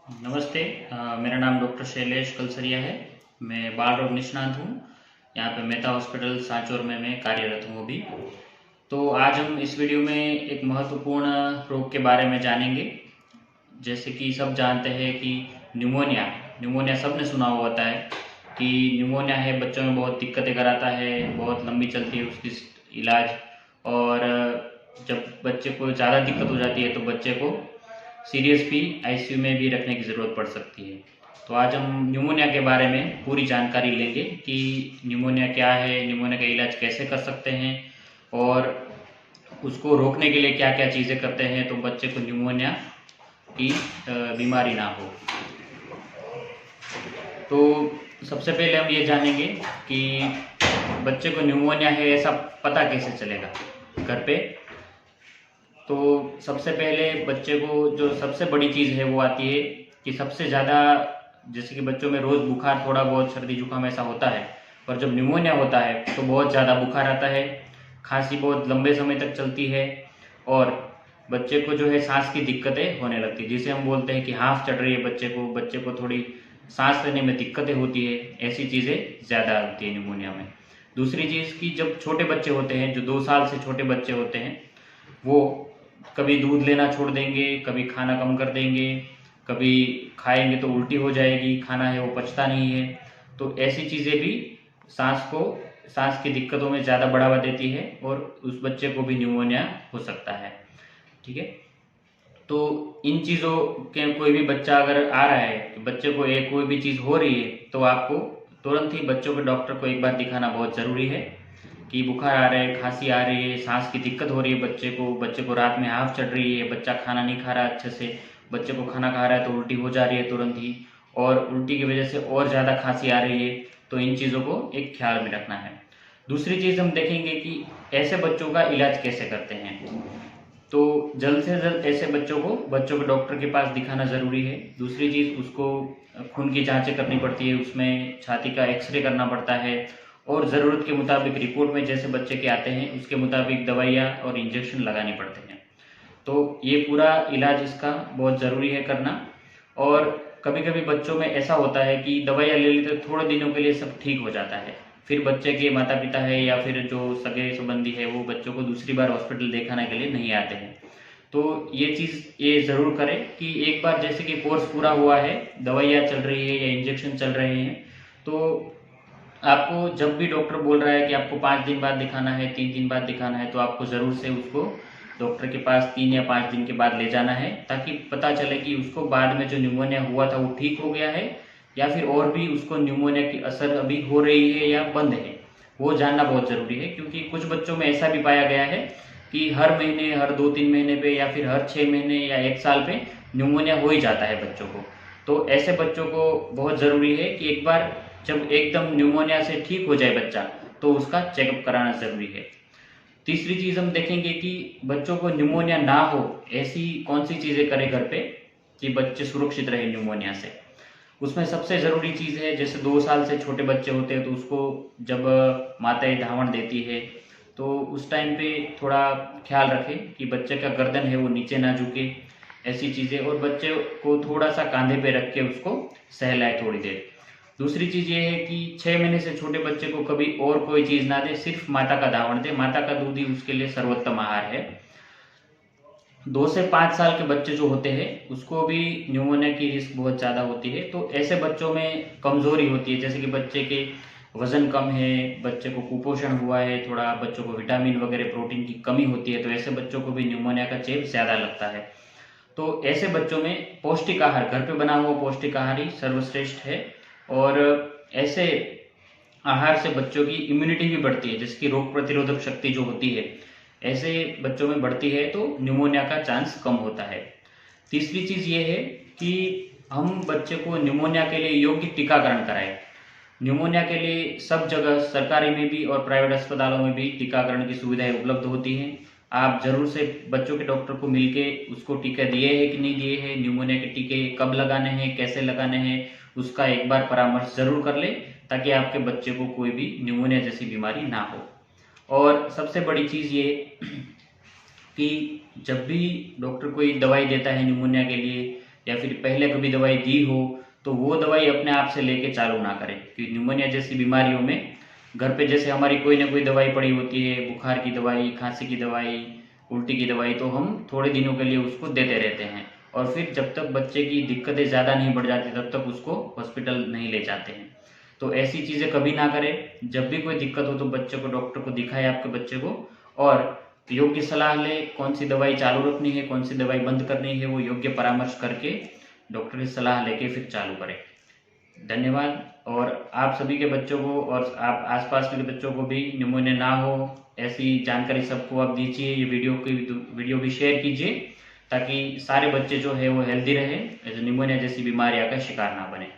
नमस्ते। मेरा नाम डॉक्टर शैलेश कलसरिया है। मैं बाल रोग निष्णात हूँ। यहाँ पे मेहता हॉस्पिटल सांचौर में मैं कार्यरत हूँ अभी। तो आज हम इस वीडियो में एक महत्वपूर्ण रोग के बारे में जानेंगे। जैसे कि सब जानते हैं कि न्यूमोनिया न्यूमोनिया सबने सुना हुआ होता है कि न्यूमोनिया है, बच्चों में बहुत दिक्कतें कराता है, बहुत लंबी चलती है उसकी इलाज। और जब बच्चे को ज़्यादा दिक्कत हो जाती है तो बच्चे को सीरियस भी आईसीयू में भी रखने की ज़रूरत पड़ सकती है। तो आज हम न्यूमोनिया के बारे में पूरी जानकारी लेंगे कि न्यूमोनिया क्या है, न्यूमोनिया का इलाज कैसे कर सकते हैं और उसको रोकने के लिए क्या क्या चीज़ें करते हैं तो बच्चे को न्यूमोनिया की बीमारी ना हो। तो सबसे पहले हम ये जानेंगे कि बच्चे को न्यूमोनिया है ऐसा पता कैसे चलेगा घर पे। तो सबसे पहले बच्चे को जो सबसे बड़ी चीज़ है वो आती है कि सबसे ज़्यादा, जैसे कि बच्चों में रोज़ बुखार, थोड़ा बहुत सर्दी जुकाम ऐसा होता है, पर जब न्यूमोनिया होता है तो बहुत ज़्यादा बुखार आता है, खांसी बहुत लंबे समय तक चलती है और बच्चे को जो है सांस की दिक्कतें होने लगती है, जिसे हम बोलते हैं कि हाफ चढ़ रही है बच्चे को थोड़ी सांस लेने में दिक्कतें होती है। ऐसी चीज़ें ज़्यादा होती है न्यूमोनिया में। दूसरी चीज़ कि जब छोटे बच्चे होते हैं, जो 2 साल से छोटे बच्चे होते हैं, वो कभी दूध लेना छोड़ देंगे, कभी खाना कम कर देंगे, कभी खाएंगे तो उल्टी हो जाएगी, खाना है वो पचता नहीं है। तो ऐसी चीज़ें भी सांस की दिक्कतों में ज़्यादा बढ़ावा देती है और उस बच्चे को भी न्यूमोनिया हो सकता है। ठीक है। तो इन चीज़ों के कोई भी बच्चा अगर आ रहा है कि बच्चे को एक कोई भी चीज़ हो रही है तो आपको तुरंत ही बच्चों के डॉक्टर को एक बार दिखाना बहुत ज़रूरी है कि बुखार आ रहा है, खांसी आ रही है, सांस की दिक्कत हो रही है बच्चे को रात में हाफ चढ़ रही है, बच्चा खाना नहीं खा रहा अच्छे से, बच्चे को खाना खा रहा है तो उल्टी हो जा रही है तुरंत ही, और उल्टी की वजह से और ज़्यादा खांसी आ रही है। तो इन चीज़ों को एक ख्याल में रखना है। दूसरी चीज़ हम देखेंगे कि ऐसे बच्चों का इलाज कैसे करते हैं। तो जल्द से जल्द ऐसे बच्चों के डॉक्टर के पास दिखाना ज़रूरी है। दूसरी चीज़, उसको खून की जांचें करनी पड़ती है, उसमें छाती का एक्सरे करना पड़ता है और ज़रूरत के मुताबिक रिपोर्ट में जैसे बच्चे के आते हैं उसके मुताबिक दवाइयाँ और इंजेक्शन लगाने पड़ते हैं। तो ये पूरा इलाज इसका बहुत ज़रूरी है करना। और कभी कभी बच्चों में ऐसा होता है कि दवाइयाँ ले लेते थोड़े दिनों के लिए सब ठीक हो जाता है, फिर बच्चे के माता पिता है या फिर जो सगे संबंधी है वो बच्चों को दूसरी बार हॉस्पिटल दिखाने के लिए नहीं आते हैं। तो ये ज़रूर करें कि एक बार जैसे कि कोर्स पूरा हुआ है, दवाइयाँ चल रही है या इंजेक्शन चल रहे हैं, तो आपको जब भी डॉक्टर बोल रहा है कि आपको 5 दिन बाद दिखाना है, 3 दिन बाद दिखाना है, तो आपको ज़रूर से उसको डॉक्टर के पास 3 या 5 दिन के बाद ले जाना है, ताकि पता चले कि उसको बाद में जो न्यूमोनिया हुआ था वो ठीक हो गया है या फिर और भी उसको न्यूमोनिया की असर अभी हो रही है या बंद है। वो जानना बहुत ज़रूरी है, क्योंकि कुछ बच्चों में ऐसा भी पाया गया है कि हर महीने, हर 2-3 महीने पे या फिर हर 6 महीने या 1 साल पे न्यूमोनिया हो ही जाता है बच्चों को। तो ऐसे बच्चों को बहुत ज़रूरी है कि एक बार जब एकदम न्यूमोनिया से ठीक हो जाए बच्चा तो उसका चेकअप कराना ज़रूरी है। तीसरी चीज़ हम देखेंगे कि बच्चों को न्यूमोनिया ना हो ऐसी कौन सी चीज़ें करें घर पे कि बच्चे सुरक्षित रहे न्यूमोनिया से। उसमें सबसे ज़रूरी चीज़ है, जैसे 2 साल से छोटे बच्चे होते हैं तो उसको जब माताएं धावण देती है तो उस टाइम पे थोड़ा ख्याल रखें कि बच्चे का गर्दन है वो नीचे ना झुके, ऐसी चीज़ें। और बच्चे को थोड़ा सा कांधे पे रख के उसको सहलाए थोड़ी देर। दूसरी चीज़ ये है कि 6 महीने से छोटे बच्चे को कभी और कोई चीज़ ना दे, सिर्फ माता का धावण दे। माता का दूध ही उसके लिए सर्वोत्तम आहार है। 2 से 5 साल के बच्चे जो होते हैं उसको भी न्यूमोनिया की रिस्क बहुत ज़्यादा होती है। तो ऐसे बच्चों में कमज़ोरी होती है, जैसे कि बच्चे के वज़न कम है, बच्चे को कुपोषण हुआ है, थोड़ा बच्चों को विटामिन वगैरह प्रोटीन की कमी होती है, तो ऐसे बच्चों को भी न्यूमोनिया का चेप ज़्यादा लगता है। तो ऐसे बच्चों में पौष्टिक आहार, घर पे बना हुआ पौष्टिक आहार ही सर्वश्रेष्ठ है। और ऐसे आहार से बच्चों की इम्यूनिटी भी बढ़ती है, जिसकी रोग प्रतिरोधक शक्ति जो होती है ऐसे बच्चों में बढ़ती है, तो न्यूमोनिया का चांस कम होता है। तीसरी चीज़ ये है कि हम बच्चे को न्यूमोनिया के लिए योग्य टीकाकरण कराएं। न्यूमोनिया के लिए सब जगह सरकारी में भी और प्राइवेट अस्पतालों में भी टीकाकरण की सुविधाएं उपलब्ध होती हैं। आप जरूर से बच्चों के डॉक्टर को मिलके उसको टीका दिए हैं कि नहीं दिए हैं, न्यूमोनिया के टीके कब लगाने हैं, कैसे लगाने हैं, उसका एक बार परामर्श जरूर कर लें, ताकि आपके बच्चे को कोई भी न्यूमोनिया जैसी बीमारी ना हो। और सबसे बड़ी चीज़ ये कि जब भी डॉक्टर कोई दवाई देता है न्यूमोनिया के लिए या फिर पहले कभी दवाई दी हो तो वो दवाई अपने आप से लेके चालू ना करें, क्योंकि निमोनिया जैसी बीमारियों में घर पे जैसे हमारी कोई ना कोई दवाई पड़ी होती है, बुखार की दवाई, खांसी की दवाई, उल्टी की दवाई, तो हम थोड़े दिनों के लिए उसको देते रहते हैं और फिर जब तक बच्चे की दिक्कतें ज़्यादा नहीं बढ़ जाती तब तक उसको हॉस्पिटल नहीं ले जाते हैं। तो ऐसी चीज़ें कभी ना करें। जब भी कोई दिक्कत हो तो बच्चे को डॉक्टर को दिखाएं, आपके बच्चे को, और योग्य सलाह ले, कौन सी दवाई चालू रखनी है, कौन सी दवाई बंद करनी है, वो योग्य परामर्श करके डॉक्टर की सलाह लेके फिर चालू करें। धन्यवाद। और आप सभी के बच्चों को और आप आसपास के बच्चों को भी निमोनिया ना हो ऐसी जानकारी सबको आप दीजिए। ये वीडियो भी शेयर कीजिए ताकि सारे बच्चे जो है वो हेल्दी रहे, निमोनिया जैसी बीमारियां का शिकार ना बने।